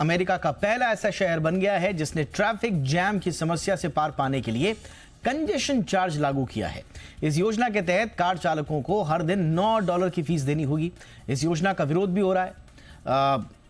America का पहला ऐसा शहर बन गया है जिसने ट्रैफिक जैम की समस्या से पार पाने के लिए कंजेशन चार्ज लागू किया है। इस योजना के तहत कार चालकों को हर दिन $9 की फीस देनी होगी। इस योजना का विरोध भी हो रहा है।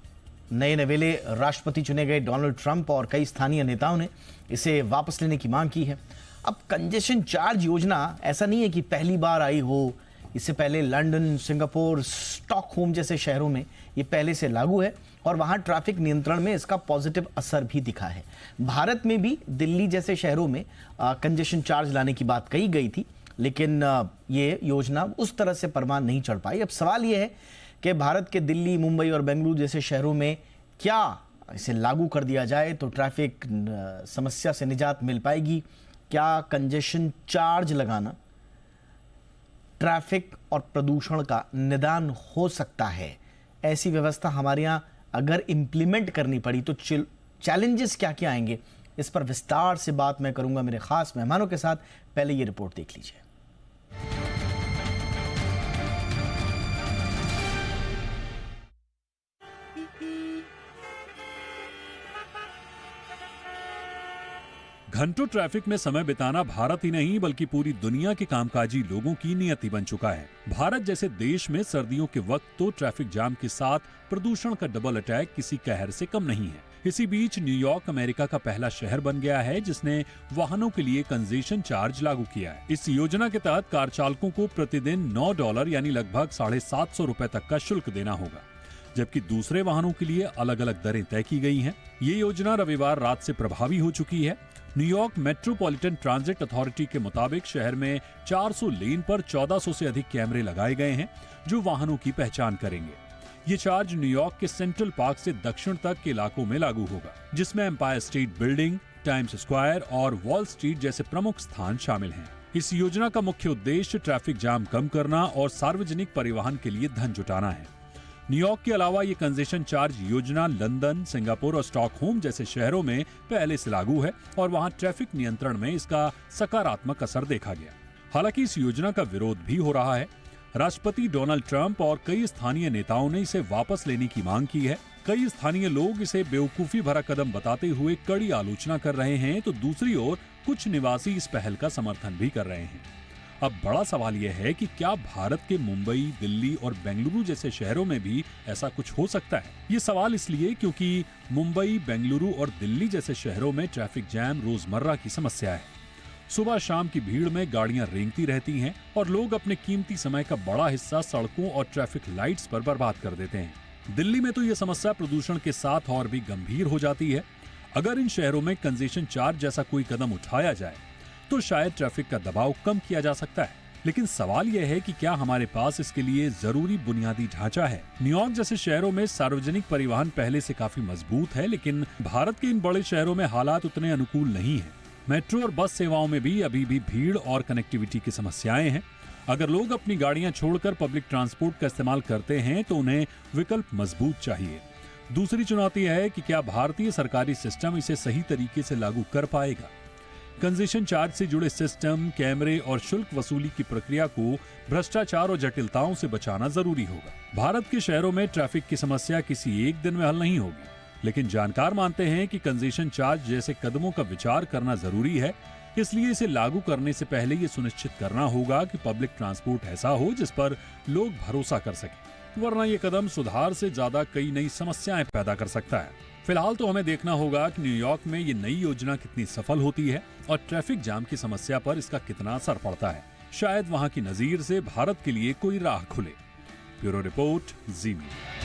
नए नवेले राष्ट्रपति चुने गए डोनाल्ड ट्रंप और कई स्थानीय नेताओं ने इसे वापस लेने की मांग की है। अब कंजेशन चार्ज योजना ऐसा नहीं है कि पहली बार आई हो। इससे पहले लंदन, सिंगापुर, स्टॉकहोम जैसे शहरों में ये पहले से लागू है और वहाँ ट्रैफिक नियंत्रण में इसका पॉजिटिव असर भी दिखा है। भारत में भी दिल्ली जैसे शहरों में कंजेशन चार्ज लाने की बात कही गई थी, लेकिन ये योजना उस तरह से परवान नहीं चढ़ पाई। अब सवाल ये है कि भारत के दिल्ली, मुंबई और बेंगलुरु जैसे शहरों में क्या इसे लागू कर दिया जाए तो ट्रैफिक समस्या से निजात मिल पाएगी? क्या कंजेशन चार्ज लगाना ट्रैफिक और प्रदूषण का निदान हो सकता है? ऐसी व्यवस्था हमारे यहाँ अगर इंप्लीमेंट करनी पड़ी तो चैलेंजेस क्या क्या आएंगे? इस पर विस्तार से बात मैं करूंगा मेरे खास मेहमानों के साथ। पहले ये रिपोर्ट देख लीजिए। घंटों ट्रैफिक में समय बिताना भारत ही नहीं बल्कि पूरी दुनिया के कामकाजी लोगों की नियति बन चुका है। भारत जैसे देश में सर्दियों के वक्त तो ट्रैफिक जाम के साथ प्रदूषण का डबल अटैक किसी कहर से कम नहीं है। इसी बीच न्यूयॉर्क अमेरिका का पहला शहर बन गया है जिसने वाहनों के लिए कंजेशन चार्ज लागू किया है। इस योजना के तहत कार चालकों को प्रतिदिन $9 यानी लगभग ₹750 तक का शुल्क देना होगा, जबकि दूसरे वाहनों के लिए अलग अलग दरें तय की गई हैं। ये योजना रविवार रात से प्रभावी हो चुकी है। न्यूयॉर्क मेट्रोपॉलिटन ट्रांजिट अथॉरिटी के मुताबिक शहर में 400 लेन पर 1400 से अधिक कैमरे लगाए गए हैं जो वाहनों की पहचान करेंगे। ये चार्ज न्यूयॉर्क के सेंट्रल पार्क से दक्षिण तक के इलाकों में लागू होगा, जिसमें Empire State building, Times Square और वॉल स्ट्रीट जैसे प्रमुख स्थान शामिल हैं। इस योजना का मुख्य उद्देश्य ट्रैफिक जाम कम करना और सार्वजनिक परिवहन के लिए धन जुटाना है। न्यूयॉर्क के अलावा ये कंजेशन चार्ज योजना लंदन, सिंगापुर और स्टॉकहोम जैसे शहरों में पहले से लागू है और वहां ट्रैफिक नियंत्रण में इसका सकारात्मक असर देखा गया। हालांकि इस योजना का विरोध भी हो रहा है। राष्ट्रपति डोनाल्ड ट्रंप और कई स्थानीय नेताओं ने इसे वापस लेने की मांग की है। कई स्थानीय लोग इसे बेवकूफी भरा कदम बताते हुए कड़ी आलोचना कर रहे हैं, तो दूसरी ओर कुछ निवासी इस पहल का समर्थन भी कर रहे हैं। अब बड़ा सवाल यह है कि क्या भारत के मुंबई, दिल्ली और बेंगलुरु जैसे शहरों में भी ऐसा कुछ हो सकता है? ये सवाल इसलिए क्योंकि मुंबई, बेंगलुरु और दिल्ली जैसे शहरों में ट्रैफिक जैम रोजमर्रा की समस्या है। सुबह शाम की भीड़ में गाड़ियां रेंगती रहती हैं और लोग अपने कीमती समय का बड़ा हिस्सा सड़कों और ट्रैफिक लाइट्स पर बर्बाद कर देते हैं। दिल्ली में तो यह समस्या प्रदूषण के साथ और भी गंभीर हो जाती है। अगर इन शहरों में कंजेशन चार्ज जैसा कोई कदम उठाया जाए तो शायद ट्रैफिक का दबाव कम किया जा सकता है, लेकिन सवाल यह है कि क्या हमारे पास इसके लिए जरूरी बुनियादी ढांचा है? न्यूयॉर्क जैसे शहरों में सार्वजनिक परिवहन पहले से काफी मजबूत है, लेकिन भारत के इन बड़े शहरों में हालात उतने अनुकूल नहीं है। मेट्रो और बस सेवाओं में भी अभी भी भीड़ और कनेक्टिविटी की समस्याएं हैं। अगर लोग अपनी गाड़ियां छोड़कर पब्लिक ट्रांसपोर्ट का इस्तेमाल करते हैं तो उन्हें विकल्प मजबूत चाहिए। दूसरी चुनौती है कि क्या भारतीय सरकारी सिस्टम इसे सही तरीके से लागू कर पाएगा। कंजेशन चार्ज से जुड़े सिस्टम, कैमरे और शुल्क वसूली की प्रक्रिया को भ्रष्टाचार और जटिलताओं से बचाना जरूरी होगा। भारत के शहरों में ट्रैफिक की समस्या किसी एक दिन में हल नहीं होगी, लेकिन जानकार मानते हैं कि कंजेशन चार्ज जैसे कदमों का विचार करना जरूरी है। इसलिए इसे लागू करने से पहले ये सुनिश्चित करना होगा कि पब्लिक ट्रांसपोर्ट ऐसा हो जिस पर लोग भरोसा कर सकें, वरना ये कदम सुधार से ज्यादा कई नई समस्याएं पैदा कर सकता है। फिलहाल तो हमें देखना होगा कि न्यूयॉर्क में ये नई योजना कितनी सफल होती है और ट्रैफिक जाम की समस्या पर इसका कितना असर पड़ता है। शायद वहां की नजीर से भारत के लिए कोई राह खुले। ब्यूरो रिपोर्ट, जी मीडिया।